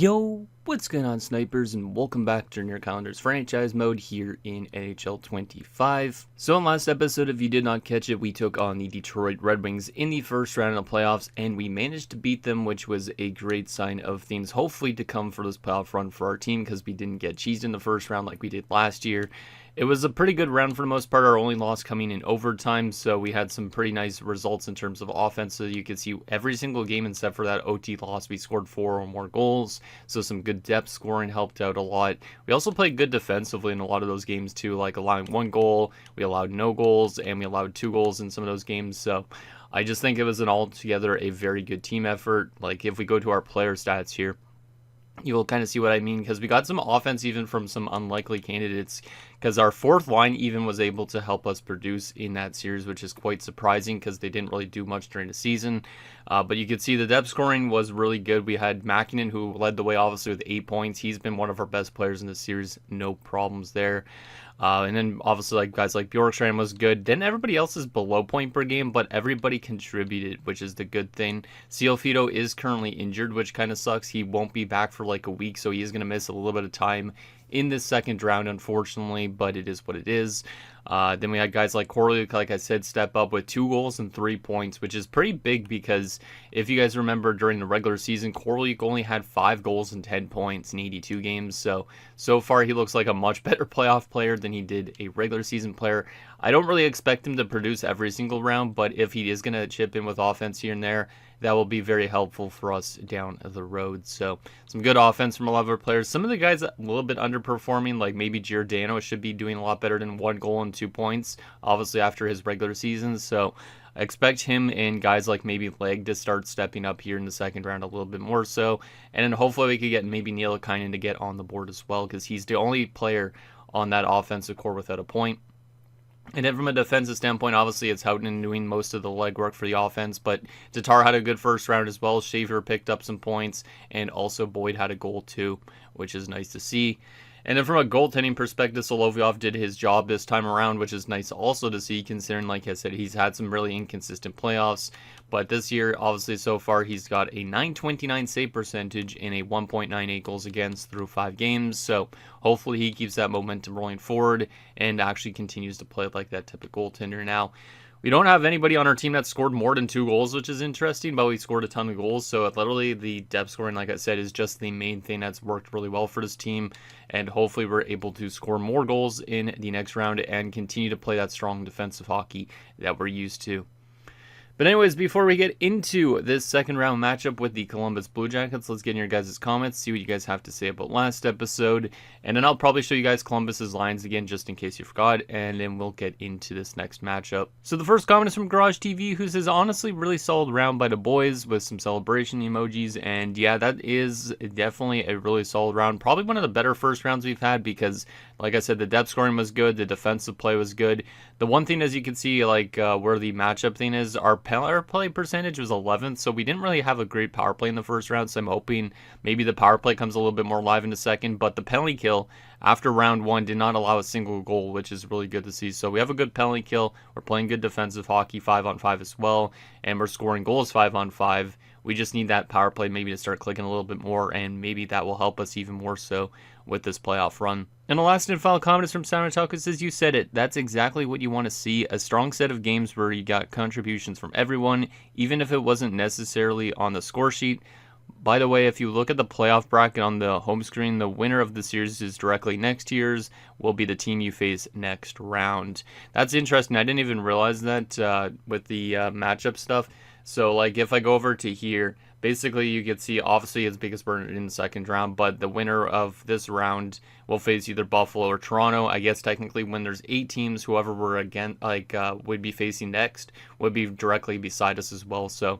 Yo, what's going on, snipers, and welcome back to your calendars franchise mode here in NHL 25. So in last episode, if you did not catch it, we took on the Detroit Red Wings in the first round of the playoffs, and we managed to beat them, which was a great sign of things hopefully to come for this playoff run for our team, because we didn't get cheesed in the first round like we did last year. It was a pretty good round for the most part, our only loss coming in overtime, so we had some pretty nice results in terms of offense. So you could see every single game except for that OT loss, we scored 4 or more goals, so some good depth scoring helped out a lot. We also played good defensively in a lot of those games too, like allowing 1 goal, we allowed no goals, and we allowed 2 goals in some of those games. So I just think it was an altogether a very good team effort. Like if we go to our player stats here, you will kind of see what I mean, because we got some offense even from some unlikely candidates, because our fourth line even was able to help us produce in that series, which is quite surprising because they didn't really do much during the season. But you could see the depth scoring was really good. We had Mäkinen, who led the way obviously with 8 points. He's been one of our best players in the series, no problems there. And then obviously like guys like Bjorkstrand was good. Then everybody else is below point per game, but everybody contributed, which is the good thing. Fido is currently injured, which kind of sucks. He won't be back for like a week, so he is going to miss a little bit of time in this second round, unfortunately, but it is what it is. Then we had guys like Korliuk, like I said, step up with 2 goals and 3 points, which is pretty big because if you guys remember during the regular season, Korliuk only had 5 goals and 10 points in 82 games. So far he looks like a much better playoff player than he did a regular season player. I don't really expect him to produce every single round, but if he is going to chip in with offense here and there, that will be very helpful for us down the road. So some good offense from a lot of our players. Some of the guys a little bit underperforming, like maybe Giordano should be doing a lot better than 1 goal and 2 points, obviously after his regular season. So I expect him and guys like maybe Leg to start stepping up here in the second round a little bit more so. And then hopefully we could get maybe Nielikainen to get on the board as well, because he's the only player on that offensive core without a point. And then from a defensive standpoint, obviously it's Houghton doing most of the legwork for the offense, but Tatar had a good first round as well. Schaefer picked up some points, and also Boyd had a goal too, which is nice to see. And then from a goaltending perspective, Solovyov did his job this time around, which is nice also to see, considering, like I said, he's had some really inconsistent playoffs. But this year, obviously, so far, he's got a .929 save percentage and a 1.98 goals against through 5 games. So hopefully he keeps that momentum rolling forward and actually continues to play like that type of goaltender. Now, we don't have anybody on our team that scored more than 2 goals, which is interesting, but we scored a ton of goals. So literally the depth scoring, like I said, is just the main thing that's worked really well for this team. And hopefully we're able to score more goals in the next round and continue to play that strong defensive hockey that we're used to. But anyways, before we get into this second round matchup with the Columbus Blue Jackets, let's get in your guys' comments, see what you guys have to say about last episode, and then I'll probably show you guys Columbus's lines again just in case you forgot, and then we'll get into this next matchup. So the first comment is from Garage TV, who says, honestly, really solid round by the boys with some celebration emojis, and yeah, that is definitely a really solid round. Probably one of the better first rounds we've had because, like I said, the depth scoring was good, the defensive play was good. The one thing, as you can see, like where the matchup thing is, our power play percentage was 11th, so we didn't really have a great power play in the first round, so I'm hoping maybe the power play comes a little bit more live in the second, but the penalty kill after round 1 did not allow a single goal, which is really good to see. So we have a good penalty kill, we're playing good defensive hockey 5-on-5 as well, and we're scoring goals 5-on-5. We just need that power play maybe to start clicking a little bit more, and maybe that will help us even more so with this playoff run. And the last and final comment is from Sound Talk, says, you said it. That's exactly what you want to see. A strong set of games where you got contributions from everyone, even if it wasn't necessarily on the score sheet. By the way, if you look at the playoff bracket on the home screen, the winner of the series is directly next to yours, will be the team you face next round. That's interesting. I didn't even realize that with the matchup stuff. So like if I go over to here, basically you can see obviously it's biggest burn in the second round, but the winner of this round will face either Buffalo or Toronto. I guess technically when there's 8 teams, whoever we're again would be facing next would be directly beside us as well. So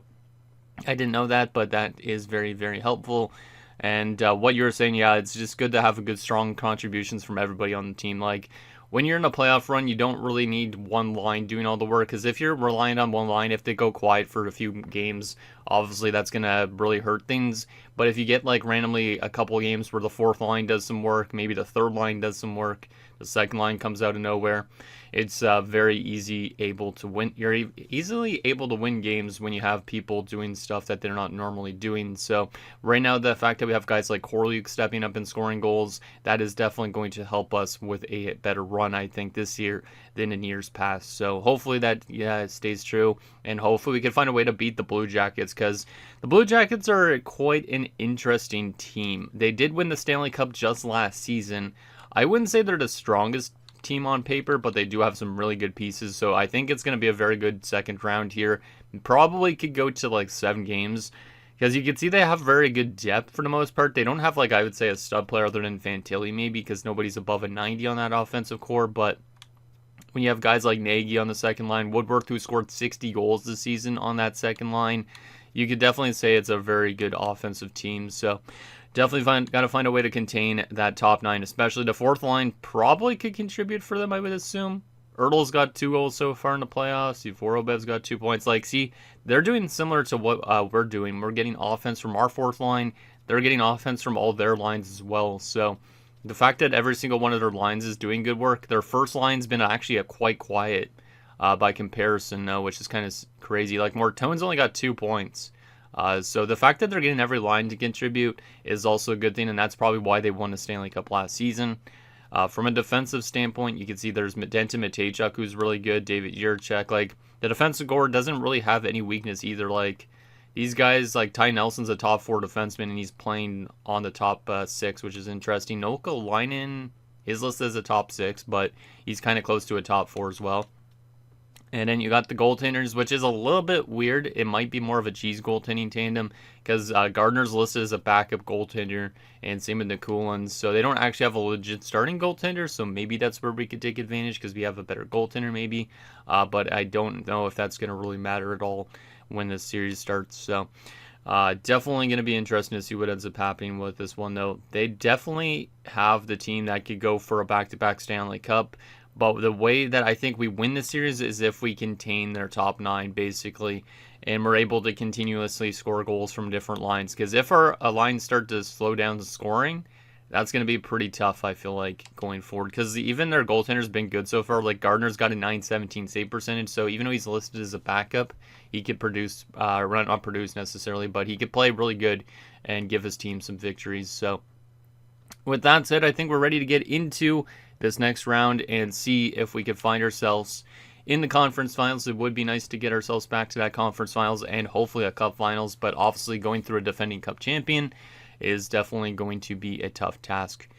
I didn't know that, but that is very, very helpful. And what you were saying, yeah, it's just good to have a good, strong contributions from everybody on the team. Like when you're in a playoff run, you don't really need one line doing all the work, because if you're relying on one line, if they go quiet for a few games, obviously that's going to really hurt things. But if you get like randomly a couple games where the fourth line does some work, maybe the third line does some work, the second line comes out of nowhere, it's very easy able to win. You're easily able to win games when you have people doing stuff that they're not normally doing. So right now, the fact that we have guys like Corley stepping up and scoring goals, that is definitely going to help us with a better run, I think, this year than in years past. So hopefully that it stays true, and hopefully we can find a way to beat the Blue Jackets, because the Blue Jackets are quite an interesting team. They did win the Stanley Cup just last season. I wouldn't say they're the strongest team on paper, but they do have some really good pieces, so I think it's going to be a very good second round here. Probably could go to like 7 games, because you can see they have very good depth for the most part. They don't have, like, I would say, a stud player other than Fantilli maybe, because nobody's above a 90 on that offensive core, but when you have guys like Nagy on the second line, Woodworth, who scored 60 goals this season on that second line, you could definitely say it's a very good offensive team. So definitely got to find a way to contain that top 9, especially the fourth line probably could contribute for them, I would assume. Ertl's got 2 goals so far in the playoffs. Vorobev's got 2 points. Like, see, they're doing similar to what we're doing. We're getting offense from our fourth line. They're getting offense from all their lines as well. So the fact that every single one of their lines is doing good work, their first line's been actually quite quiet by comparison, which is kind of crazy. Like, Mortone's only got 2 points. So the fact that they're getting every line to contribute is also a good thing, and that's probably why they won the Stanley Cup last season. From a defensive standpoint, you can see there's Denton Matejchuk, who's really good, David Jiricek. Like, the defensive core doesn't really have any weakness either. Like, these guys, like Ty Nelson's a top 4 defenseman, and he's playing on the top 6, which is interesting. Nokko Leinen is listed as a top 6, but he's kind of close to a top 4 as well. And then you got the goaltenders, which is a little bit weird. It might be more of a cheese goaltending tandem, because Gardner's listed as a backup goaltender, and same with Nikulin. So they don't actually have a legit starting goaltender, so maybe that's where we could take advantage, because we have a better goaltender maybe. But I don't know if that's going to really matter at all when the series starts. So definitely going to be interesting to see what ends up happening with this one, though. They definitely have the team that could go for a back-to-back Stanley Cup. But the way that I think we win the series is if we contain their top 9, basically, and we're able to continuously score goals from different lines. Because if our lines start to slow down the scoring, that's going to be pretty tough, I feel like, going forward. Because even their goaltender's been good so far. Like, Gardner's got a .917 save percentage, so even though he's listed as a backup, he could produce, not produce necessarily, but he could play really good and give his team some victories. So with that said, I think we're ready to get into this next round and see if we could find ourselves in the conference finals. It would be nice to get ourselves back to that conference finals and hopefully a cup finals, but obviously going through a defending cup champion is definitely going to be a tough task.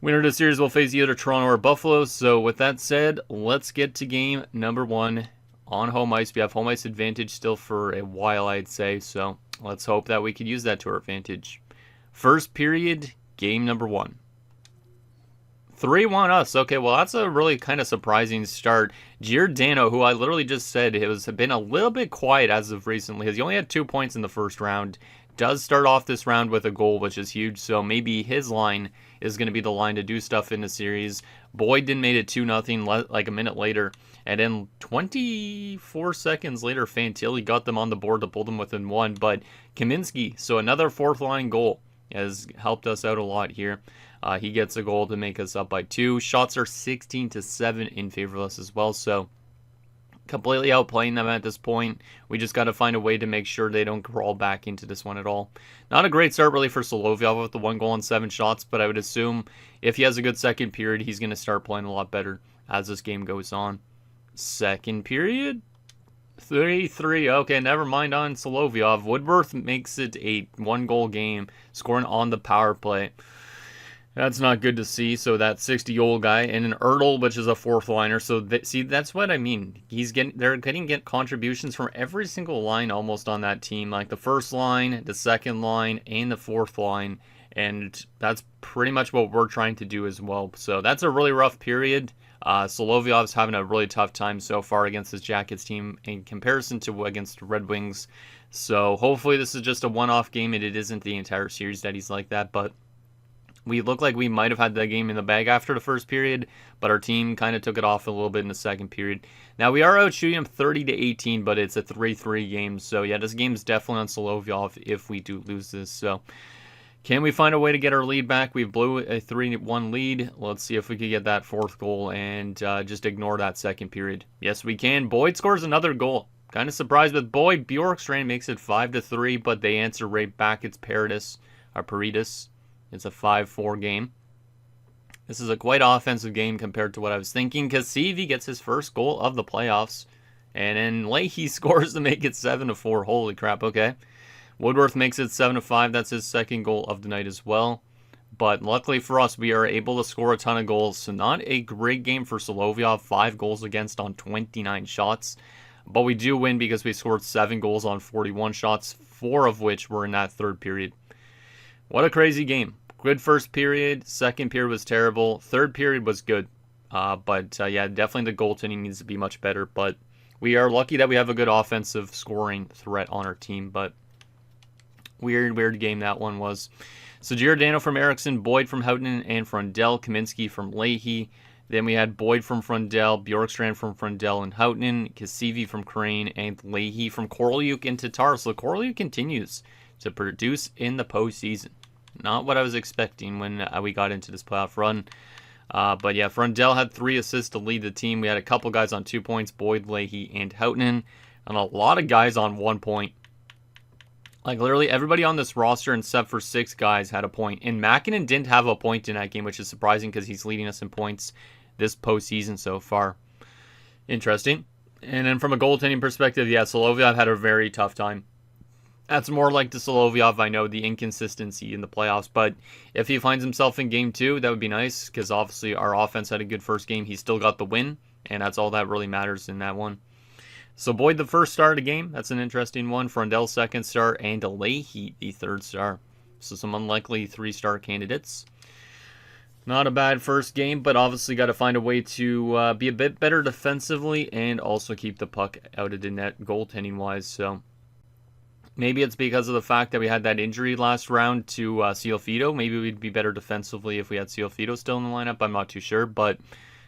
Winner of the series will face either Toronto or Buffalo. So with that said, let's get to game number 1 on home ice. We have home ice advantage still for a while, I'd say, so let's hope that we could use that to our advantage. First period, game number 1. 3-1 us. Okay, well, that's a really kind of surprising start. Giordano, who I literally just said has been a little bit quiet as of recently, because he only had 2 points in the first round, does start off this round with a goal, which is huge, so maybe his line is going to be the line to do stuff in the series. Boyd then made it 2-0 like a minute later, and then 24 seconds later, Fantilli got them on the board to pull them within 1, but Kaminsky, so another fourth-line goal, has helped us out a lot here. He gets a goal to make us up by 2. Shots are 16-7 in favor of us as well, so completely outplaying them at this point. We just got to find a way to make sure they don't crawl back into this one at all. Not a great start really for Solovyov with the 1 goal and 7 shots, but I would assume if he has a good second period, he's going to start playing a lot better as this game goes on. Second period, 3-3. Okay, never mind on Solovyov. Woodworth makes it a 1-goal game, scoring on the power play. That's not good to see. So that 60-goal guy, and an Ertl, which is a fourth liner. So see, that's what I mean. They're getting contributions from every single line almost on that team, like the first line, the second line, and the fourth line. And that's pretty much what we're trying to do as well. So that's a really rough period. Solovyov's having a really tough time so far against his Jackets team in comparison to against the Red Wings. So hopefully this is just a one-off game and it isn't the entire series that he's like that. But We looked like we might have had that game in the bag after the first period, but our team kind of took it off a little bit in the second period. Now, we are out shooting them 30-18, but it's a 3-3 game. So, yeah, this game's definitely on Solovyov if we do lose this. So, can we find a way to get our lead back? We blew a 3-1 lead. Let's see if we can get that fourth goal and just ignore that second period. Yes, we can. Boyd scores another goal. Kind of surprised with Boyd. Bjorkstrand makes it 5-3, but they answer right back. It's Paredes. It's a 5-4 game. This is a quite offensive game compared to what I was thinking. Cassivi gets his first goal of the playoffs. And then Leahy scores to make it 7-4. Holy crap, okay. Woodworth makes it 7-5. That's his second goal of the night as well. But luckily for us, we are able to score a ton of goals. So not a great game for Solovyov. 5 goals against on 29 shots. But we do win because we scored 7 goals on 41 shots. 4 of which were in that third period. What a crazy game. Good first period. Second period was terrible. Third period was good. Yeah, definitely the goaltending needs to be much better. But we are lucky that we have a good offensive scoring threat on our team. But weird game that one was. So Giordano from Eriksson, Boyd from Houghton and Frundell, Kaminsky from Leahy. Then we had Boyd from Frundell, Bjorkstrand from Frundell and Houghton, Cassivi from Crane, and Leahy from Korolyuk and Tatar. So Korolyuk continues to produce in the postseason. Not what I was expecting when we got into this playoff run. But yeah, Frundell had 3 assists to lead the team. We had a couple guys on 2 points, Boyd, Leahy, and Houghton. And a lot of guys on 1 point. Like literally everybody on this roster except for 6 guys had a point. And Mäkinen didn't have a point in that game, which is surprising because he's leading us in points this postseason so far. Interesting. And then from a goaltending perspective, yeah, Solovyov had a very tough time. That's more like the Solovyov I know, the inconsistency in the playoffs. But if he finds himself in game 2, that would be nice. Because obviously our offense had a good first game. He still got the win. And that's all that really matters in that one. So Boyd the first star of the game. That's an interesting one. Frundell second star. And Leahy the third star. So some unlikely 3-star candidates. Not a bad first game. But obviously got to find a way to be a bit better defensively. And also keep the puck out of the net goaltending wise. So maybe it's because of the fact that we had that injury last round to Cialfito. Maybe we'd be better defensively if we had Cialfito still in the lineup. I'm not too sure, but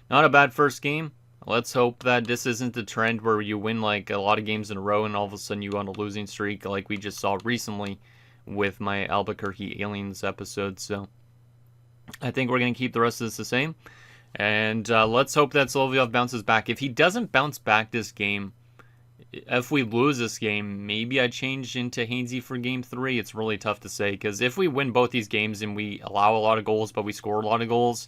not a bad first game. Let's hope that this isn't the trend where you win like a lot of games in a row and all of a sudden you go on a losing streak like we just saw recently with my Albuquerque Aliens episode. So I think we're going to keep the rest of this the same. And let's hope that Solovyov bounces back. If he doesn't bounce back this game, if we lose this game, maybe I change into Hainsey for game 3. It's really tough to say because if we win both these games and we allow a lot of goals, but we score a lot of goals,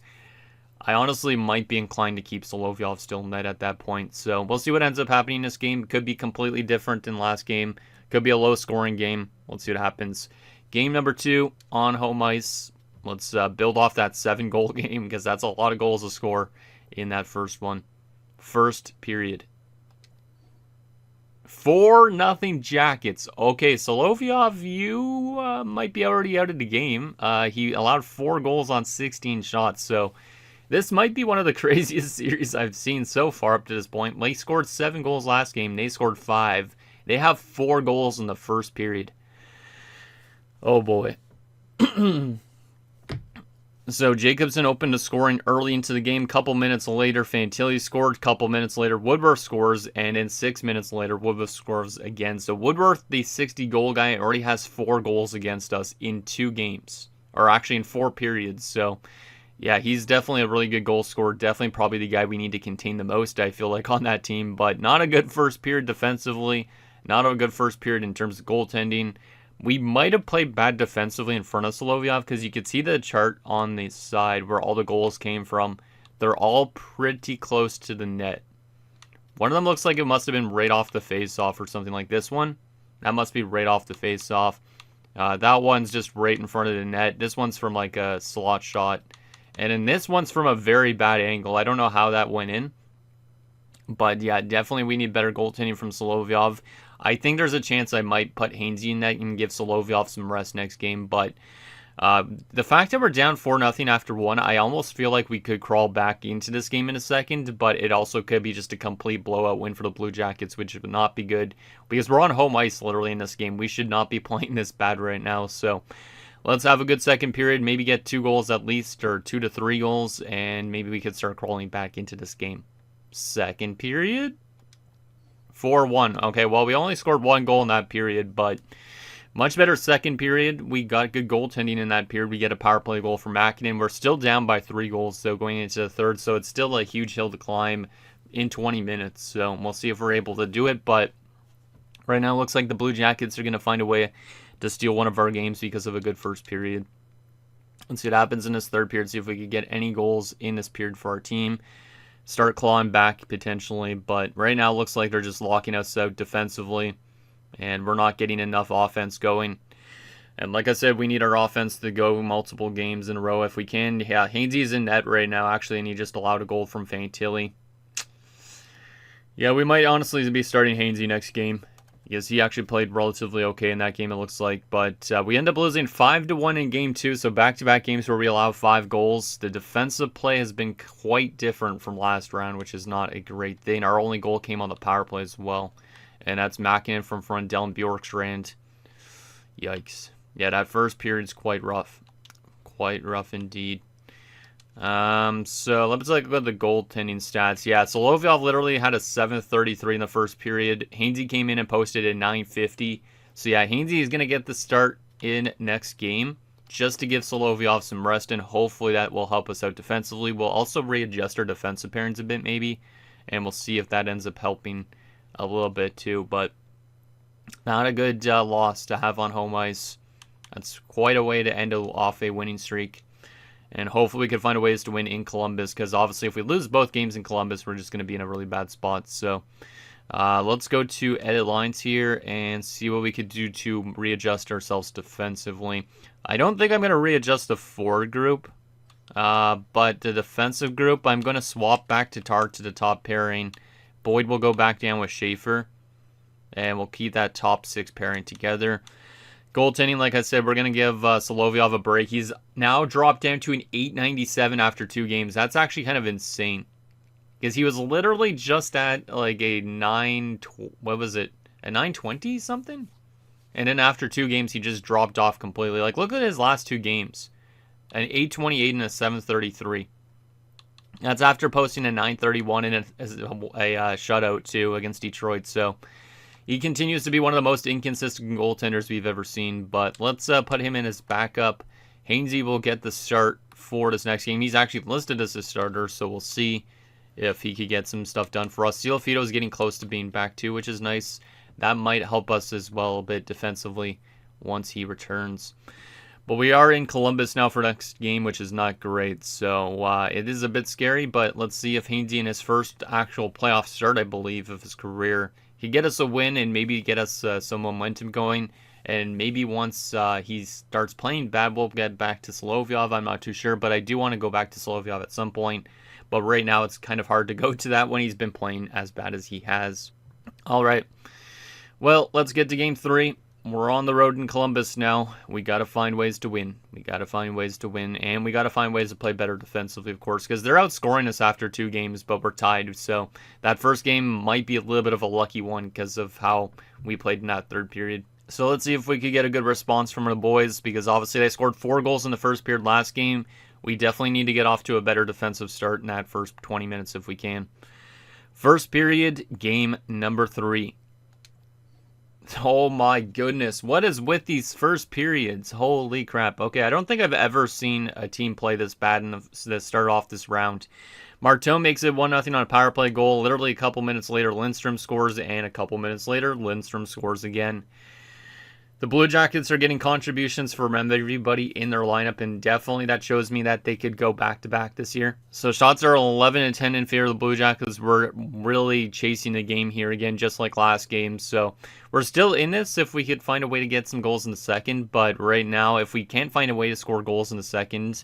I honestly might be inclined to keep Solovyov still in net at that point. So we'll see what ends up happening in this game. Could be completely different than last game. Could be a low-scoring game. Let's see what happens. Game number 2 on home ice. Let's build off that 7-goal game because that's a lot of goals to score in that first one. First period. 4-0 Jackets. Okay, Solovyov, you might be already out of the game. He allowed 4 goals on 16 shots, so this might be one of the craziest series I've seen so far up to this point. They scored 7 goals last game. They scored 5. They have 4 goals in the first period. Oh, boy. So Jacobson opened the scoring early into the game. Couple minutes later, Fantilli scored. Couple minutes later, Woodworth scores. And then 6 minutes later, Woodworth scores again. So Woodworth, the 60-goal guy, already has 4 goals against us in 2 games. Or actually in 4 periods. So yeah, he's definitely a really good goal scorer. Definitely probably the guy we need to contain the most, I feel like, on that team. But not a good first period defensively. Not a good first period in terms of goaltending. We might have played bad defensively in front of Solovyov because you could see the chart on the side where all the goals came from. They're all pretty close to the net. One of them looks like it must have been right off the face-off or something like this one. That must be right off the face-off. That one's just right in front of the net. This one's from like a slot shot. And then this one's from a very bad angle. I don't know how that went in. But yeah, definitely we need better goaltending from Solovyov. I think there's a chance I might put Hainsey in net and give Solovyov some rest next game. But the fact that we're down 4-0 after 1, I almost feel like we could crawl back into this game in a second. But it also could be just a complete blowout win for the Blue Jackets, which would not be good. Because we're on home ice literally in this game. We should not be playing this bad right now. So let's have a good second period, maybe get 2 goals at least, or 2 to 3 goals, and maybe we could start crawling back into this game. Second period? 4-1. Okay, well, we only scored 1 goal in that period, but much better second period. We got good goaltending in that period. We get a power play goal from Mäkinen. We're still down by 3 goals, though, going into the third, so it's still a huge hill to climb in 20 minutes. So we'll see if we're able to do it, but right now it looks like the Blue Jackets are going to find a way to steal one of our games because of a good first period. Let's see what happens in this third period, see if we could get any goals in this period for our team. Start clawing back potentially, but right now it looks like they're just locking us out defensively, and we're not getting enough offense going. And like I said, we need our offense to go multiple games in a row if we can. Yeah, Hainsey's in net right now, actually, and he just allowed a goal from Fantilli. Yeah, we might honestly be starting Hainsey next game, because he actually played relatively okay in that game, it looks like. But we end up losing 5-1 in game 2, so back-to-back games where we allow 5 goals. The defensive play has been quite different from last round, which is not a great thing. Our only goal came on the power play as well, and that's Mäkinen from Frundell and Bjorkstrand. Yikes. Yeah, that first period's quite rough. Quite rough indeed. So let's look at the goaltending stats. Yeah, Solovyov literally had a 733 in the first period. Hainsey came in and posted a 950. So yeah, Hainsey is going to get the start in next game just to give Solovyov some rest, and hopefully that will help us out defensively. We'll also readjust our defensive pairings a bit maybe, and we'll see if that ends up helping a little bit too. But not a good loss to have on home ice. That's quite a way to end off a winning streak. And hopefully we can find ways to win in Columbus, because obviously if we lose both games in Columbus, we're just going to be in a really bad spot. So let's go to edit lines here and see what we could do to readjust ourselves defensively. I don't think I'm going to readjust the forward group, but the defensive group, I'm going to swap back to Tar to the top pairing. Boyd will go back down with Schaefer, and we'll keep that top 6 pairing together. Goaltending, like I said, we're going to give Solovyov a break. He's now dropped down to an 897 after 2 games. That's actually kind of insane, because he was literally just at like a 920 something? And then after 2 games, he just dropped off completely. Like, look at his last 2 games. An 828 and a 733. That's after posting a 931 and a shutout, too, against Detroit. So he continues to be one of the most inconsistent goaltenders we've ever seen, but let's put him in as backup. Hainsey will get the start for this next game. He's actually listed as a starter, so we'll see if he could get some stuff done for us. Ciofito is getting close to being back too, which is nice. That might help us as well a bit defensively once he returns. But we are in Columbus now for next game, which is not great, so it is a bit scary, but let's see if Hainsey in his first actual playoff start, I believe, of his career, he get us a win and maybe get us some momentum going. And maybe once he starts playing bad, we'll get back to Solovyov. I'm not too sure, but I do want to go back to Solovyov at some point. But right now it's kind of hard to go to that when he's been playing as bad as he has. All right. Well, let's get to game 3. We're on the road in Columbus now. We got to find ways to win. And we got to find ways to find ways to play better defensively, of course, because they're outscoring us after 2 games, but we're tied. So that first game might be a little bit of a lucky one because of how we played in that third period. So let's see if we could get a good response from the boys, because obviously they scored 4 goals in the first period last game. We definitely need to get off to a better defensive start in that first 20 minutes if we can. First period, game number 3. Oh my goodness, what is with these first periods? Holy crap. Okay, I don't think I've ever seen a team play this bad to start off this round. Marteau makes it 1-0 on a power play goal. Literally a couple minutes later, Lindstrom scores, and a couple minutes later, Lindstrom scores again. The Blue Jackets are getting contributions from everybody in their lineup, and definitely that shows me that they could go back-to-back this year. So shots are 11-10 in favor of the Blue Jackets. We're really chasing the game here again, just like last game. So we're still in this if we could find a way to get some goals in the second. But right now, if we can't find a way to score goals in the second,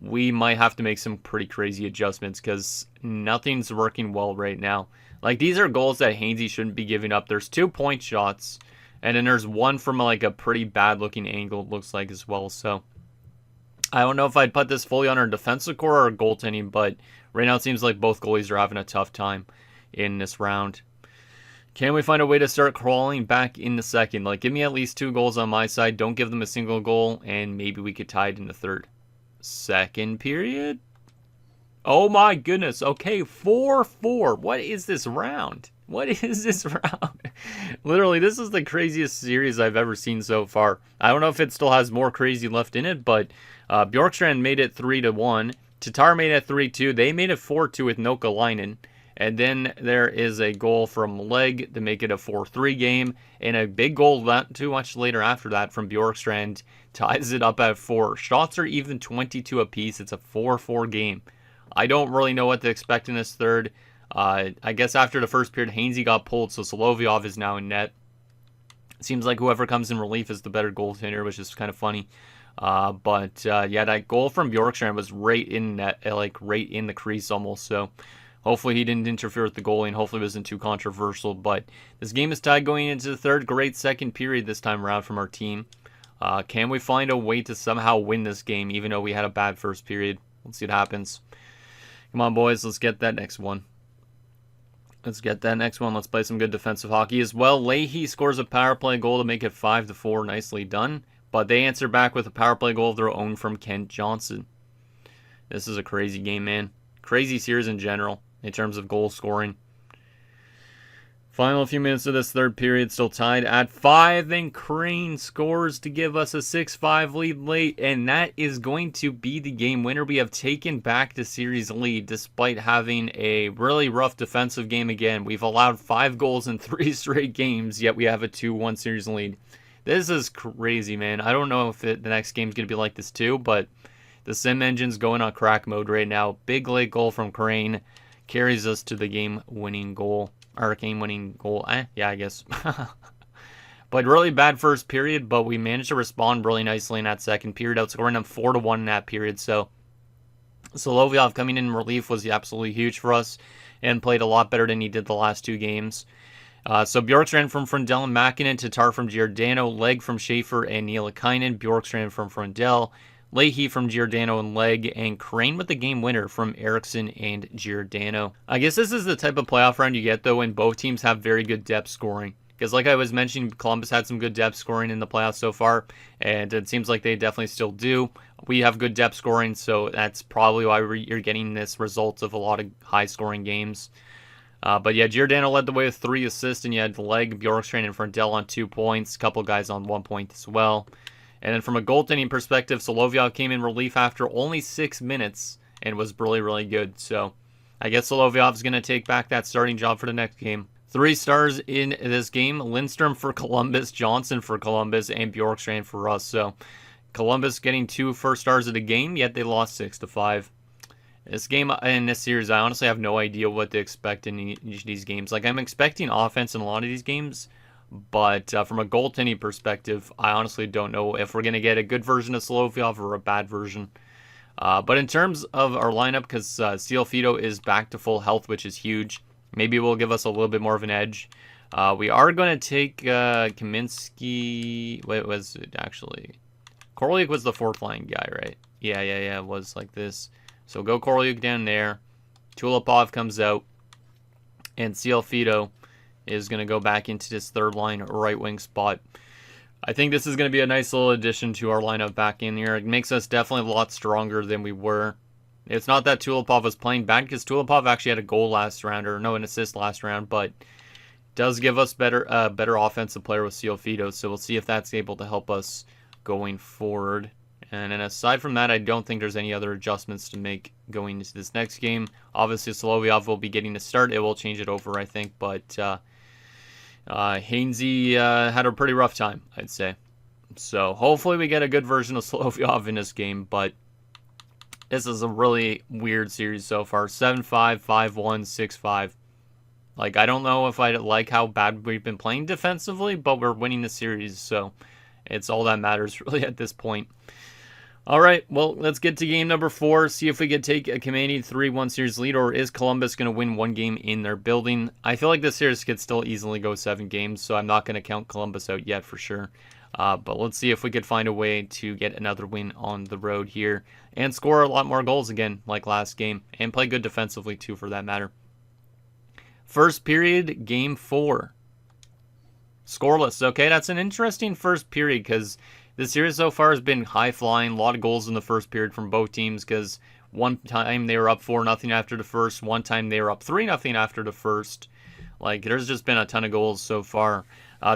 we might have to make some pretty crazy adjustments, because nothing's working well right now. Like, these are goals that Hainsey shouldn't be giving up. There's 2 point shots. And then there's one from like a pretty bad looking angle, it looks like, as well. So I don't know if I'd put this fully on our defensive core or goaltending, but right now it seems like both goalies are having a tough time in this round. Can we find a way to start crawling back in the second? Like, give me at least 2 goals on my side. Don't give them a single goal, and maybe we could tie it in the third. Second period? Oh my goodness. Okay, 4-4. What is this round? What is this round? Literally, this is the craziest series I've ever seen so far. I don't know if it still has more crazy left in it, but Bjorkstrand made it 3-1. Tatar made it 3-2. They made it 4-2 with Nokalainen. And then there is a goal from Leg to make it a 4-3 game. And a big goal not too much later after that from Bjorkstrand ties it up at 4. Shots are even 22 apiece. It's a 4-4 game. I don't really know what to expect in this third. I guess after the first period, Hainsey got pulled, so Solovyov is now in net. It seems like whoever comes in relief is the better goaltender, which is kind of funny. But yeah, that goal from Bjorkstrand was right in net, like right in the crease almost. So hopefully he didn't interfere with the goalie, and hopefully it wasn't too controversial. But this game is tied going into the third. Great second period this time around from our team. Can we find a way to somehow win this game, even though we had a bad first period? Let's see what happens. Come on, boys. Let's get that next one. Let's play some good defensive hockey as well. Leahy scores a power play goal to make it 5-4. Nicely done. But they answer back with a power play goal of their own from Kent Johnson. This is a crazy game, man. Crazy series in general in terms of goal scoring. Final few minutes of this third period, still tied at 5, and Crane scores to give us a 6-5 lead late, and that is going to be the game winner. We have taken back the series lead despite having a really rough defensive game again. We've allowed 5 goals in 3 straight games, yet we have a 2-1 series lead. This is crazy, man. I don't know if the next game is going to be like this too, but the sim engine's going on crack mode right now. Big late goal from Crane carries us to the game-winning goal. Our game-winning goal. Yeah, I guess. But really bad first period, but we managed to respond really nicely in that second period, outscoring them 4-1 in that period. So Solovyov coming in relief was absolutely huge for us and played a lot better than he did the last 2 games. So Bjorkstrand from Frundell and Mäkinen, Tatar from Giordano, Leg from Schaefer and Nielikainen, Bjorkstrand from Frundell, Leahy from Giordano and Leg, and Crane with the game winner from Eriksson and Giordano. I guess this is the type of playoff round you get, though, when both teams have very good depth scoring. Because like I was mentioning, Columbus had some good depth scoring in the playoffs so far, and it seems like they definitely still do. We have good depth scoring, so that's probably why you're getting this result of a lot of high-scoring games. But yeah, Giordano led the way with 3 assists, and you had Leg, Bjorkstrand, and Frundell on 2 points. A couple guys on 1 point as well. And then from a goaltending perspective, Solovyov came in relief after only 6 minutes and was really, really good. So I guess Solovyov's going to take back that starting job for the next game. 3 stars in this game. Lindstrom for Columbus, Johnson for Columbus, and Bjorkstrand for us. So Columbus getting 2 first stars of the game, yet they lost 6-5. This game in this series, I honestly have no idea what to expect in each of these games. Like, I'm expecting offense in a lot of these games, but from a goaltending perspective, I honestly don't know if we're going to get a good version of Solovyov or a bad version. But in terms of our lineup, because Steelfido is back to full health, which is huge, maybe it will give us a little bit more of an edge. We are going to take Kaminsky. Wait, was it actually? Korliuk was the 4th line guy, right? Yeah, it was like this. So go Korliuk down there. Tulipov comes out. And Steelfido is going to go back into this 3rd line right wing spot. I think this is going to be a nice little addition to our lineup back in here. It makes us definitely a lot stronger than we were. It's not that Tulipov was playing bad, because Tulipov actually had a goal last round, or no, an assist last round, but does give us better offensive player with Steelfido, so we'll see if that's able to help us going forward. And then aside from that, I don't think there's any other adjustments to make going into this next game. Obviously, Solovyov will be getting the start. It will change it over, I think, but Hainsey had a pretty rough time, I'd say. So hopefully we get a good version of Solovyov in this game, but this is a really weird series so far. 7-5, 5-1, 6-5. Like, I don't know if I like how bad we've been playing defensively, but we're winning the series, so it's all that matters really at this point. All right, well, let's get to game number 4, see if we can take a commanding 3-1 series lead, or is Columbus going to win 1 game in their building? I feel like this series could still easily go 7 games, so I'm not going to count Columbus out yet for sure. But let's see if we could find a way to get another win on the road here and score a lot more goals again like last game, and play good defensively too for that matter. First period, game 4. Scoreless. Okay, that's an interesting first period because the series so far has been high-flying. A lot of goals in the first period from both teams because one time they were up 4-0 after the first. One time they were up 3-0 after the first. Like, there's just been a ton of goals so far.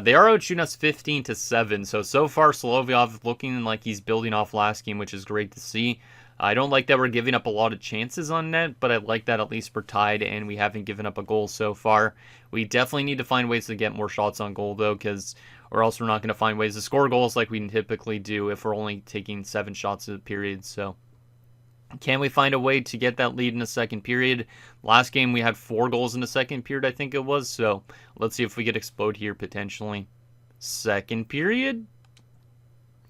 They are outshooting us 15-7. So far, Solovyov looking like he's building off last game, which is great to see. I don't like that we're giving up a lot of chances on net, but I like that at least we're tied and we haven't given up a goal so far. We definitely need to find ways to get more shots on goal, though, or else we're not going to find ways to score goals like we typically do if we're only taking 7 shots a period. So, can we find a way to get that lead in the second period? Last game we had 4 goals in the second period, I think it was. So, let's see if we could explode here potentially. Second period?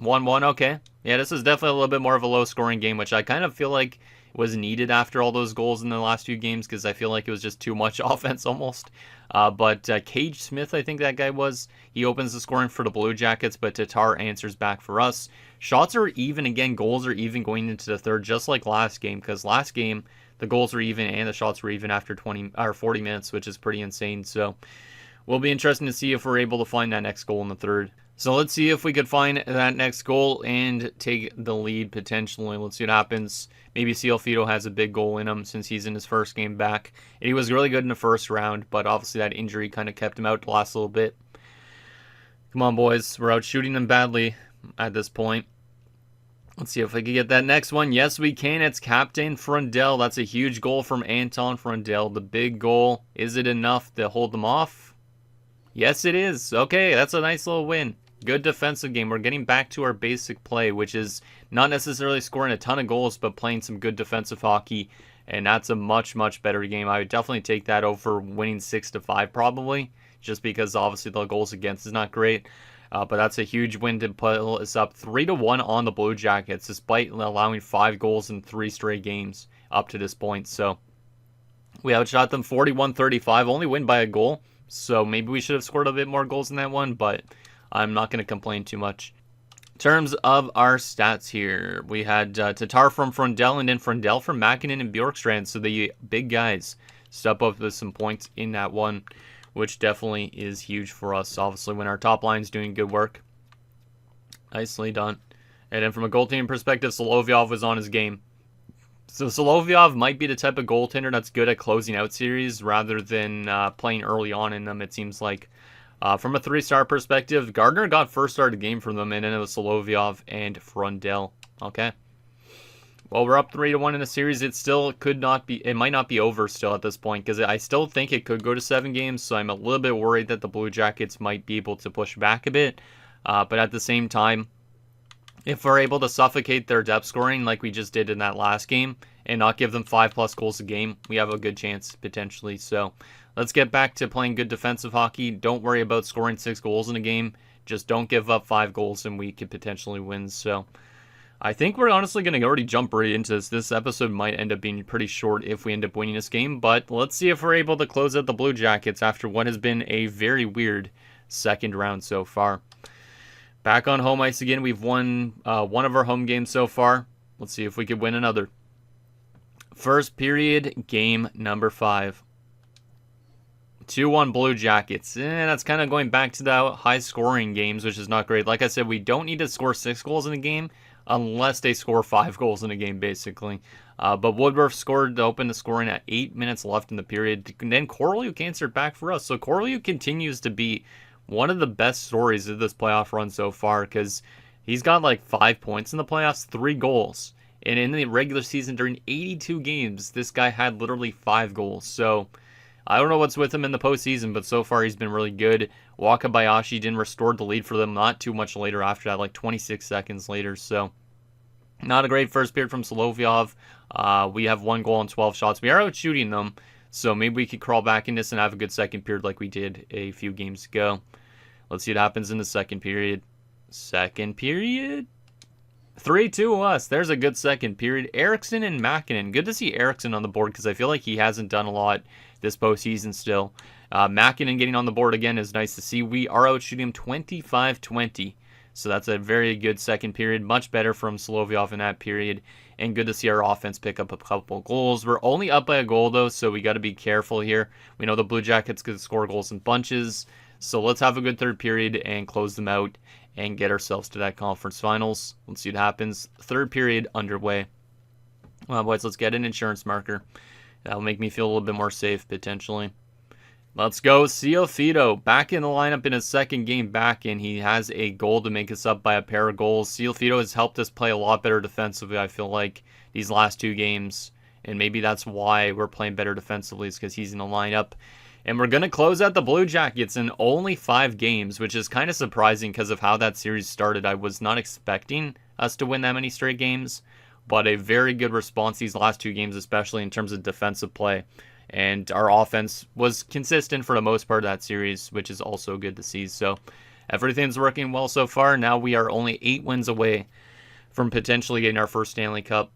1-1, okay. Yeah, this is definitely a little bit more of a low-scoring game, which I kind of feel like was needed after all those goals in the last few games because I feel like it was just too much offense almost. But Cage Smith, I think that guy was, he opens the scoring for the Blue Jackets, but Tatar answers back for us. Shots are even again, goals are even going into the third, just like last game, because last game the goals were even and the shots were even after 40 minutes, which is pretty insane. So will be interesting to see if we're able to find that next goal in the third. So let's see if we could find that next goal and take the lead potentially. Let's see what happens. Maybe Cialfido has a big goal in him since he's in his first game back. And he was really good in the first round, but obviously that injury kind of kept him out the last little bit. Come on, boys. We're out shooting them badly at this point. Let's see if we can get that next one. Yes, we can. It's Captain Frundell. That's a huge goal from Anton Frundell. The big goal. Is it enough to hold them off? Yes, it is. Okay, that's a nice little win. Good defensive game. We're getting back to our basic play, which is not necessarily scoring a ton of goals, but playing some good defensive hockey. And that's a much, much better game. I would definitely take that over winning 6-5 probably, just because obviously the goals against is not great. But that's a huge win to put us up 3-1 on the Blue Jackets, despite allowing 5 goals in 3 straight games up to this point. So we outshot them 41-35, only win by a goal. So maybe we should have scored a bit more goals in that one, but I'm not going to complain too much. In terms of our stats here, we had Tatar from Frundell and then Frundell from Mäkinen and Bjorkstrand. So the big guys step up with some points in that one, which definitely is huge for us, obviously, when our top line's doing good work. Nicely done. And then from a goaltending perspective, Solovyov was on his game. So Solovyov might be the type of goaltender that's good at closing out series rather than playing early on in them, it seems like. From a 3-star perspective, Gardner got first star of the game from them, and then it was Solovyov and Frundell. Okay. Well, we're up 3-1 in the series. It still could not be, it might not be over still at this point, because I still think it could go to 7 games, so I'm a little bit worried that the Blue Jackets might be able to push back a bit. But at the same time, if we're able to suffocate their depth scoring like we just did in that last game, and not give them 5+ goals a game, we have a good chance potentially. So let's get back to playing good defensive hockey. Don't worry about scoring 6 goals in a game. Just don't give up 5 goals and we could potentially win. So I think we're honestly going to already jump right into this. This episode might end up being pretty short if we end up winning this game. But let's see if we're able to close out the Blue Jackets after what has been a very weird second round so far. Back on home ice again. We've won one of our home games so far. Let's see if we could win another. First period, game number 5. 2-1 Blue Jackets. That's kind of going back to the high-scoring games, which is not great. Like I said, we don't need to score 6 goals in a game unless they score 5 goals in a game, basically. But Woodruff scored to open the scoring at 8 minutes left in the period. And then Korolyuk answered back for us. So Korolyuk continues to be one of the best stories of this playoff run so far, because he's got like 5 points in the playoffs, 3 goals. And in the regular season, during 82 games, this guy had literally 5 goals. So I don't know what's with him in the postseason, but so far he's been really good. Wakabayashi then restored the lead for them not too much later after that, like 26 seconds later. So not a great first period from Solovyov. We have 1 goal and 12 shots. We are out shooting them, so maybe we could crawl back in this and have a good second period like we did a few games ago. Let's see what happens in the second period. Second period? 3-2 us. There's a good second period. Eriksson and Mäkinen. Good to see Eriksson on the board because I feel like he hasn't done a lot this postseason still. Mäkinen getting on the board again is nice to see. We are out shooting him 25-20. So that's a very good second period. Much better from Solovyov in that period. And good to see our offense pick up a couple goals. We're only up by a goal though, so we got to be careful here. We know the Blue Jackets could score goals in bunches. So let's have a good third period and close them out and get ourselves to that conference finals. Let's see what happens. Third period underway. Well, boys, let's get an insurance marker. That'll make me feel a little bit more safe, potentially. Let's go. Ciofito back in the lineup in his second game back, and he has a goal to make us up by a pair of goals. Ciofito has helped us play a lot better defensively, I feel like, these last 2 games. And maybe that's why we're playing better defensively, is because he's in the lineup. And we're going to close out the Blue Jackets in only 5 games, which is kind of surprising because of how that series started. I was not expecting us to win that many straight games, but a very good response these last 2 games, especially in terms of defensive play. And our offense was consistent for the most part of that series, which is also good to see. So everything's working well so far. Now we are only 8 wins away from potentially getting our first Stanley Cup.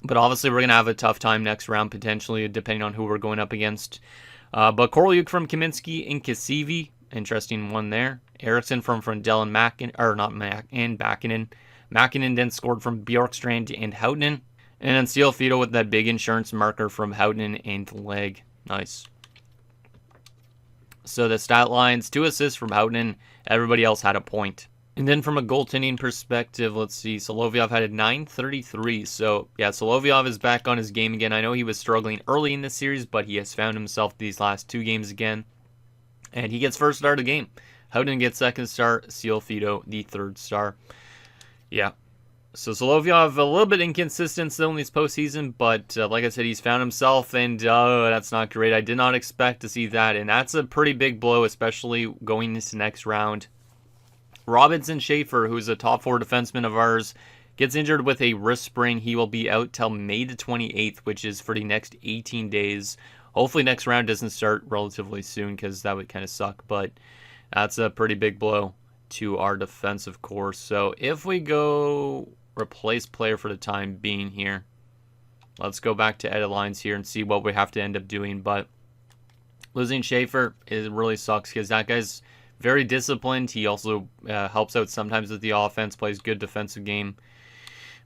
But obviously we're going to have a tough time next round, potentially, depending on who we're going up against. But Koryuk from Kaminsky and Kasivi, interesting one there. Eriksson from Frundell and Backinen. Mäkinen then scored from Bjorkstrand and Houghton. And then Ciofito with that big insurance marker from Houghton and Leg. Nice. So the stat lines, 2 assists from Houghton. Everybody else had a point. And then from a goaltending perspective, let's see. Solovyov had a .933. So, yeah, Solovyov is back on his game again. I know he was struggling early in the series, but he has found himself these last 2 games again. And he gets first star of the game. Houghton gets second star. Ciofito, the third star. Yeah. So Solovyov, a little bit inconsistent still in this postseason, but like I said, he's found himself, and that's not great. I did not expect to see that, and that's a pretty big blow, especially going into next round. Robinson Schaefer, who's a top 4 defenseman of ours, gets injured with a wrist sprain. He will be out till May the 28th, which is for the next 18 days. Hopefully next round doesn't start relatively soon, because that would kind of suck, but that's a pretty big blow to our defensive core. So if we go replace player for the time being here, let's go back to edit lines here and see what we have to end up doing. But losing Schaefer, it really sucks because that guy's very disciplined. He also helps out sometimes with the offense, plays good defensive game.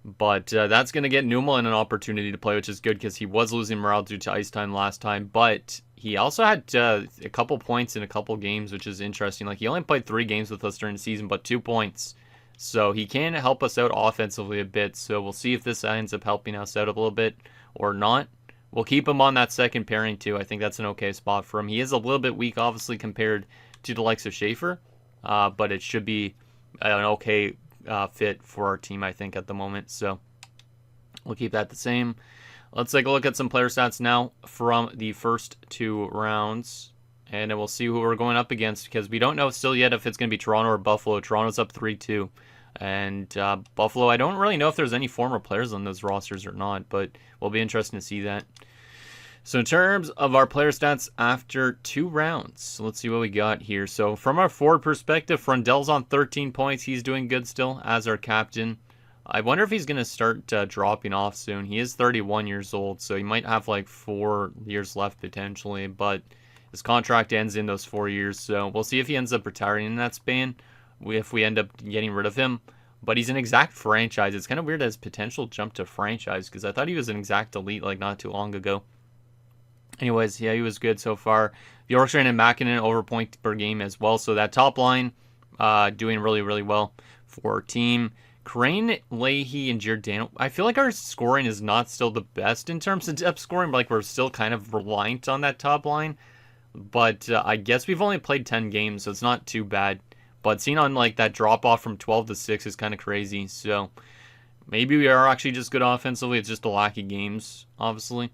But that's going to get Numel an opportunity to play, which is good because he was losing morale due to ice time last time. But he also had a couple points in a couple games, which is interesting. Like, he only played 3 games with us during the season, but 2 points. So he can help us out offensively a bit. So we'll see if this ends up helping us out a little bit or not. We'll keep him on that second pairing too. I think that's an okay spot for him. He is a little bit weak, obviously, compared to the likes of Schaefer. But it should be an okay fit for our team, I think, at the moment. So we'll keep that the same. Let's take a look at some player stats now from the first 2 rounds. And then we'll see who we're going up against, because we don't know still yet if it's going to be Toronto or Buffalo. Toronto's up 3-2. And Buffalo, I don't really know if there's any former players on those rosters or not, but we'll be interesting to see that. So in terms of our player stats after 2 rounds, let's see what we got here. So from our forward perspective, Frundell's on 13 points. He's doing good still as our captain. I wonder if he's going to start dropping off soon. He is 31 years old, so he might have like 4 years left potentially, but his contract ends in those 4 years, so we'll see if he ends up retiring in that span, if we end up getting rid of him. But he's an exact franchise. It's kind of weird as potential jump to franchise, because I thought he was an exact elite like not too long ago. Anyways, yeah, he was good so far. Bjorkstrand and Mäkinen over point per game as well, so that top line doing really, really well for our team. Crane, Leahy, and Giordano. I feel like our scoring is not still the best in terms of depth scoring, but like we're still kind of reliant on that top line. But I guess we've only played 10 games, so it's not too bad. But seeing on like that drop off from 12 to 6 is kind of crazy. So maybe we are actually just good offensively. It's just a lack of games, obviously.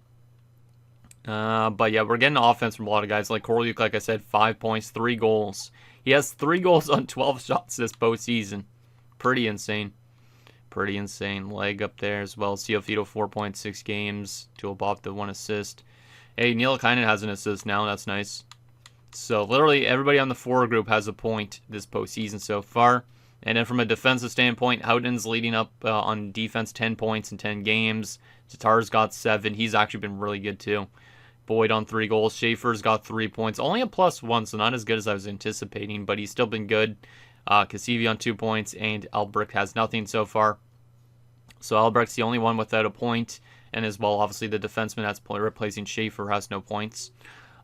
But yeah, we're getting offense from a lot of guys. Like Koryuk, like I said, 5 points, 3 goals. He has 3 goals on 12 shots this postseason. Pretty insane. Pretty insane. Leg up there as well. Ciofito, 4.6 games. To Bob, the 1 assist. Hey, Neil kind of has an assist now. That's nice. So literally everybody on the forward group has a point this postseason so far. And then from a defensive standpoint, Houghton's leading up on defense, 10 points in 10 games. Tatar's got 7. He's actually been really good too. Boyd on 3 goals. Schaefer's got 3 points. Only a +1, so not as good as I was anticipating, but he's still been good. Kasivi on 2 points, and Albrecht has nothing so far. So Albrecht's the only one without a point. And as well, obviously, the defenseman that's replacing Schaefer has no points.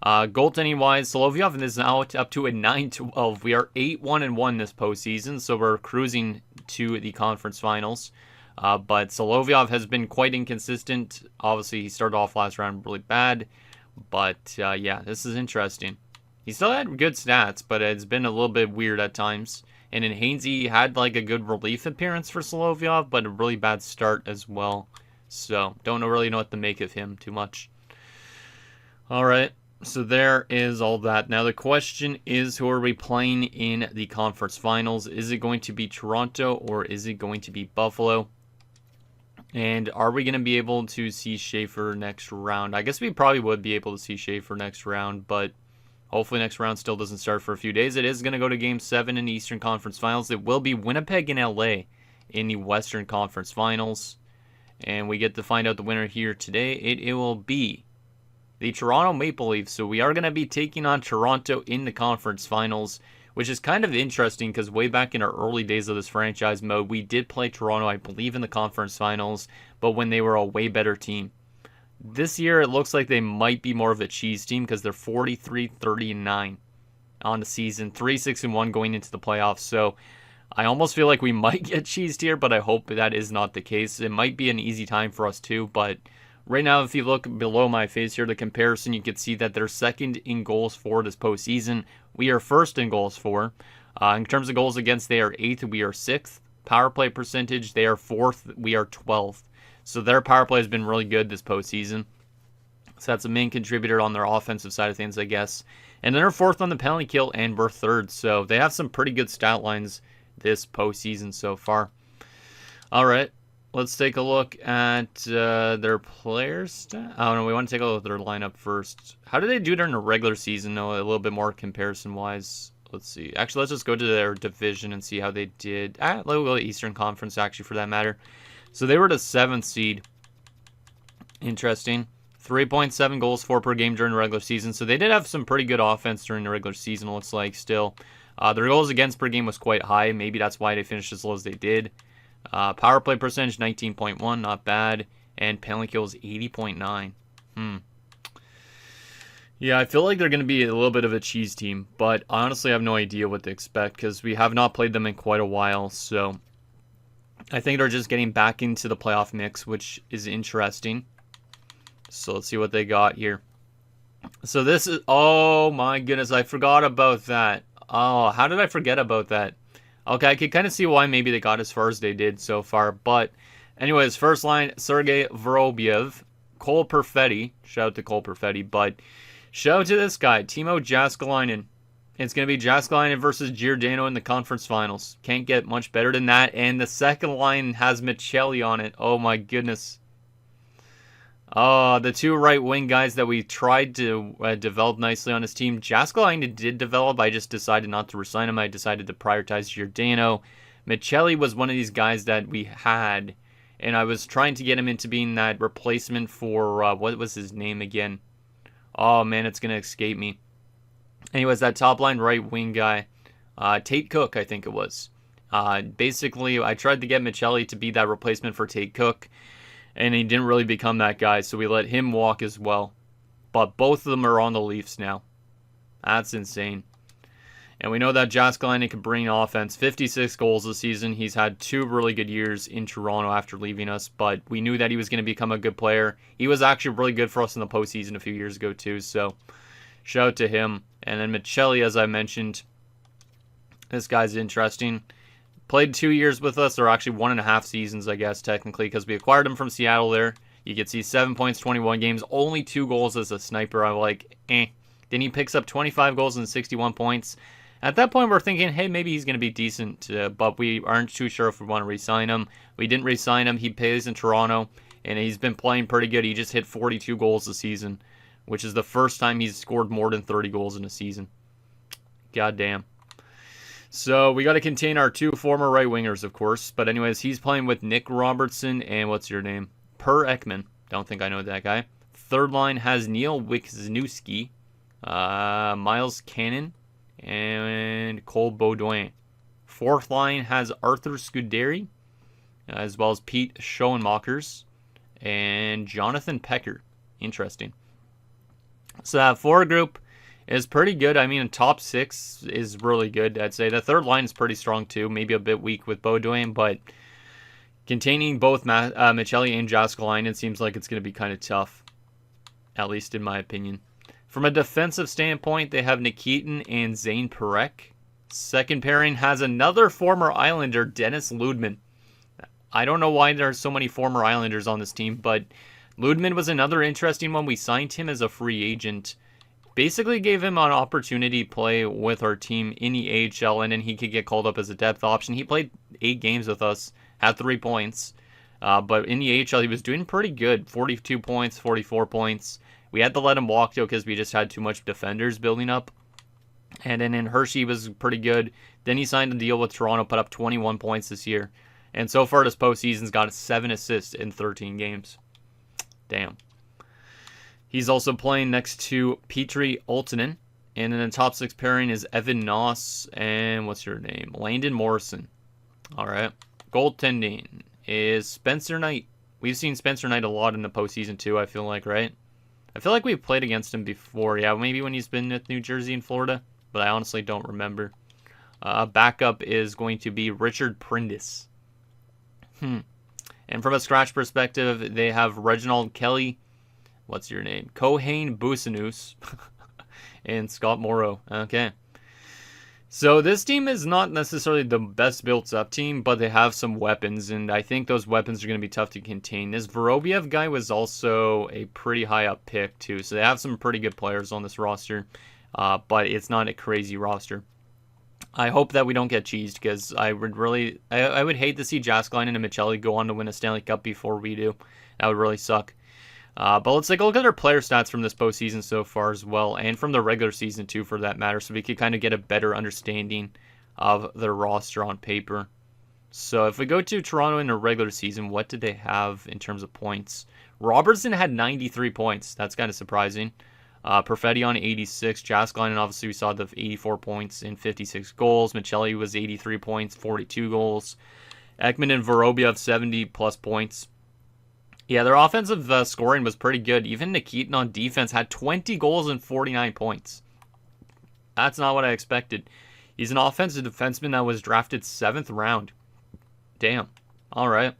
Goaltending-wise, Solovyov is now up to a 9-12. We are 8-1-1 this postseason, so we're cruising to the conference finals. But Solovyov has been quite inconsistent. Obviously, he started off last round really bad. But, yeah, this is interesting. He still had good stats, but it's been a little bit weird at times. And then Hainsey had like a good relief appearance for Solovyov, but a really bad start as well. So, don't really know what to make of him too much. Alright, so there is all that. Now the question is, who are we playing in the conference finals? Is it going to be Toronto or is it going to be Buffalo? And are we going to be able to see Schaefer next round? I guess we probably would be able to see Schaefer next round, but hopefully next round still doesn't start for a few days. It is going to go to Game 7 in the Eastern Conference Finals. It will be Winnipeg and LA in the Western Conference Finals. And we get to find out the winner here today. It will be the Toronto Maple Leafs. So we are going to be taking on Toronto in the Conference Finals, which is kind of interesting because way back in our early days of this franchise mode, we did play Toronto, I believe, in the Conference Finals, but when they were a way better team. This year, it looks like they might be more of a cheese team because they're 43-39 on the season, 3-6-1 going into the playoffs. So I almost feel like we might get cheesed here, but I hope that is not the case. It might be an easy time for us too, but right now, if you look below my face here, the comparison, you can see that they're second in goals for this postseason. We are first in goals for. In terms of goals against, they are 8th. We are 6th. Power play percentage, they are 4th. We are 12th. So their power play has been really good this postseason. So that's a main contributor on their offensive side of things, I guess. And then they're 4th on the penalty kill, and we're 3rd. So they have some pretty good stat lines this postseason so far. All right. Let's take a look at their players. Oh, no, we want to take a look at their lineup first. How did they do during the regular season, though, a little bit more comparison-wise? Let's see. Actually, let's just go to their division and see how they did. Let's go to Eastern Conference, actually, for that matter. So they were the 7th seed. Interesting. 3.7 goals for per game during the regular season. So they did have some pretty good offense during the regular season, it looks like, still. Their goals against per game was quite high. Maybe that's why they finished as low as they did. Power play percentage 19.1, not bad, and penalty kills 80.9. Yeah, I feel like they're going to be a little bit of a cheese team, but honestly I have no idea what to expect because we have not played them in quite a while, so I think they're just getting back into the playoff mix, which is interesting. So let's see what they got here. So this is, oh my goodness, I forgot about that. Oh, how did I forget about that? Okay, I could kind of see why maybe they got as far as they did so far. But anyways, first line, Sergei Vorobyev, Cole Perfetti. Shout out to Cole Perfetti. But shout out to this guy, Timo Jaskalainen. It's going to be Jaskalainen versus Giordano in the conference finals. Can't get much better than that. And the second line has Michelli on it. Oh my goodness. The two right wing guys that we tried to develop nicely on his team. Jaskalainen did develop. I just decided not to resign him. I decided to prioritize Giordano. Michelli was one of these guys that we had, and I was trying to get him into being that replacement for, what was his name again? Oh man, it's going to escape me. Anyways, that top line right wing guy, Tate Cook, I think it was. Basically, I tried to get Michelli to be that replacement for Tate Cook, and he didn't really become that guy, so we let him walk as well. But both of them are on the Leafs now. That's insane. And we know that Jaskalainen can bring offense. 56 goals this season. He's had 2 really good years in Toronto after leaving us, but we knew that he was going to become a good player. He was actually really good for us in the postseason a few years ago too, so shout out to him. And then Michelli, as I mentioned, this guy's interesting. Played 2 years with us, or actually 1.5 seasons, I guess, technically, because we acquired him from Seattle there. You can see 7 points, 21 games, only 2 goals as a sniper. I'm like, eh. Then he picks up 25 goals and 61 points. At that point, we're thinking, hey, maybe he's going to be decent, but we aren't too sure if we want to re-sign him. We didn't re-sign him. He plays in Toronto, and he's been playing pretty good. He just hit 42 goals this season, which is the first time he's scored more than 30 goals in a season. God damn. So we got to contain our 2 former right wingers, of course. But anyways, he's playing with Nick Robertson and what's your name? Per Ekman. Don't think I know that guy. Third line has Neil Wisniewski, Miles Cannon, and Cole Baudouin. Fourth line has Arthur Scuderi, as well as Pete Schoenmakers and Jonathan Pecker. Interesting. So that forward group is pretty good. I mean, top 6 is really good, I'd say. The third line is pretty strong too. Maybe a bit weak with Beaudoin, but containing both Michelli and Jaskalainen seems like it's going to be kind of tough, at least in my opinion. From a defensive standpoint, they have Nikitin and Zane Parekh. Second pairing has another former Islander, Dennis Ludman. I don't know why there are so many former Islanders on this team, but Ludman was another interesting one. We signed him as a free agent. Basically gave him an opportunity to play with our team in the AHL, and then he could get called up as a depth option. He played 8 games with us, had 3 points. But in the AHL, he was doing pretty good. 42 points, 44 points. We had to let him walk, though, because we just had too much defenders building up. And then in Hershey was pretty good. Then he signed a deal with Toronto, put up 21 points this year. And so far this postseason's got 7 assists in 13 games. Damn. He's also playing next to Petri Ultanen. And in the top 6 pairing is Evan Noss and what's your name? Landon Morrison. All right. Goaltending is Spencer Knight. We've seen Spencer Knight a lot in the postseason too, I feel like, right? I feel like we've played against him before. Yeah, maybe when he's been with New Jersey and Florida, but I honestly don't remember. Backup is going to be Richard Prindis. And from a scratch perspective, they have Reginald Kelly. What's your name? Kohane Busanus. And Scott Morrow. Okay. So this team is not necessarily the best built up team, but they have some weapons, and I think those weapons are going to be tough to contain. This Vorobiev guy was also a pretty high up pick too, so they have some pretty good players on this roster, but it's not a crazy roster. I hope that we don't get cheesed, because I would hate to see Jaskalainen and Michelli go on to win a Stanley Cup before we do. That would really suck. But let's take a look at their player stats from this postseason so far as well, and from the regular season too, for that matter, so we could kind of get a better understanding of their roster on paper. So if we go to Toronto in the regular season, what did they have in terms of points? Robertson had 93 points. That's kind of surprising. Perfetti on 86. Jaskalainen, obviously, we saw the 84 points and 56 goals. Michelli was 83 points, 42 goals. Ekman and Vorobiev 70 plus points. Yeah, their offensive scoring was pretty good. Even Nikitin on defense had 20 goals and 49 points. That's not what I expected. He's an offensive defenseman that was drafted 7th round. Damn. All right.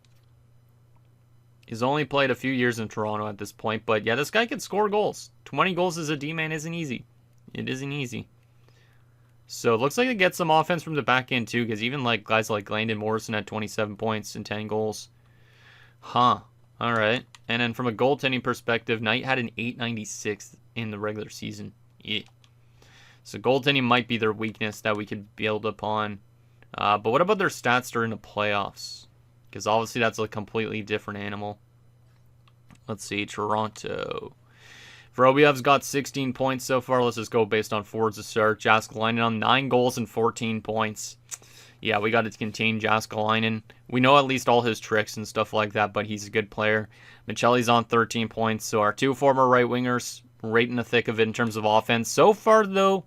He's only played a few years in Toronto at this point, but yeah, this guy can score goals. 20 goals as a D-man isn't easy. It isn't easy. So it looks like they get some offense from the back end too, because even like guys like Landon Morrison had 27 points and 10 goals. Huh. All right. And then from a goaltending perspective, Knight had an 896 in the regular season. Yeah. So goaltending might be their weakness that we could build upon. But what about their stats during the playoffs? Because obviously that's a completely different animal. Let's see. Toronto. Vorobiev's got 16 points so far. Let's just go based on forwards to start. Jaskalainen on 9 goals and 14 points. Yeah, we got to contain Jaskalainen. We know at least all his tricks and stuff like that, but he's a good player. Michelli's on 13 points, so our 2 former right wingers right in the thick of it in terms of offense. So far, though,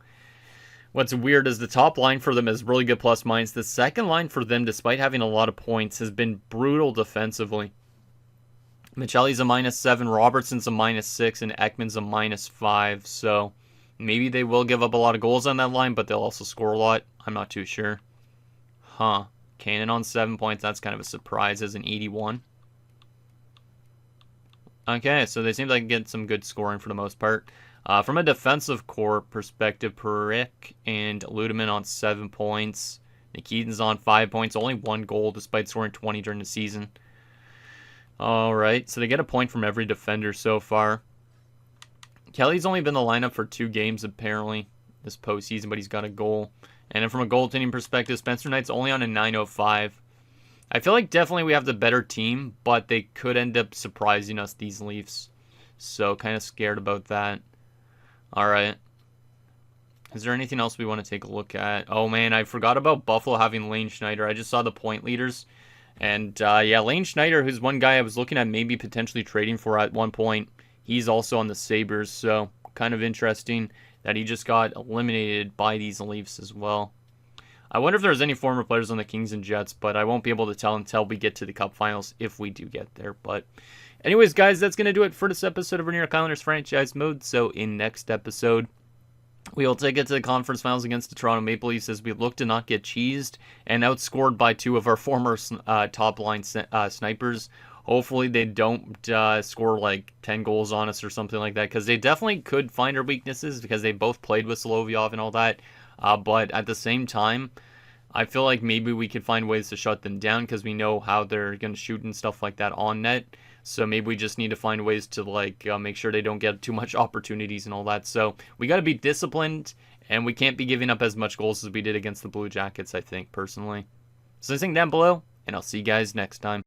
what's weird is the top line for them is really good plus minus. The second line for them, despite having a lot of points, has been brutal defensively. Michelli's a -7, Robertson's a -6, and Ekman's a -5, so maybe they will give up a lot of goals on that line, but they'll also score a lot. I'm not too sure. Huh. Cannon on 7 points. That's kind of a surprise as an 81. Okay, so they seem like they get some good scoring for the most part. From a defensive core perspective, Parekh and Ludeman on 7 points. Nikitin's on 5 points. Only 1 goal despite scoring 20 during the season. Alright, so they get a point from every defender so far. Kelly's only been in the lineup for 2 games apparently this postseason, but he's got a goal. And then from a goaltending perspective, Spencer Knight's only on a 905. I feel like definitely we have the better team, but they could end up surprising us, these Leafs. So kind of scared about that. Alright. Is there anything else we want to take a look at? Oh man, I forgot about Buffalo having Lane Schneider. I just saw the point leaders. And yeah, Lane Schneider, who's one guy I was looking at maybe potentially trading for at one point. He's also on the Sabres, so kind of interesting that he just got eliminated by these Leafs as well. I wonder if there's any former players on the Kings and Jets, but I won't be able to tell until we get to the Cup Finals if we do get there. But Anyways, guys, that's going to do it for this episode of New York Islanders franchise mode. So in next episode, we will take it to the conference finals against the Toronto Maple Leafs as we look to not get cheesed and outscored by two of our former top-line snipers. Hopefully they don't score like 10 goals on us or something like that, because they definitely could find our weaknesses because they both played with Solovyov and all that. But at the same time, I feel like maybe we could find ways to shut them down because we know how they're going to shoot and stuff like that on net. So maybe we just need to find ways to make sure they don't get too much opportunities and all that. So we got to be disciplined, and we can't be giving up as much goals as we did against the Blue Jackets, I think, personally. So think down below, and I'll see you guys next time.